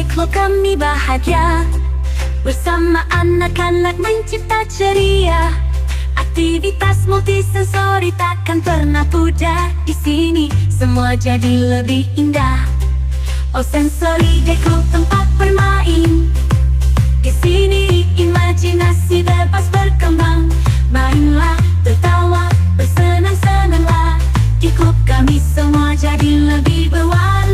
Deklo kami bahagia bersama anak-anak mencipta ceria. Aktivitas multisensori takkan pernah pudar. Di sini semua jadi lebih indah. Oh, Sensori Deklo tempat bermain. Di sini iman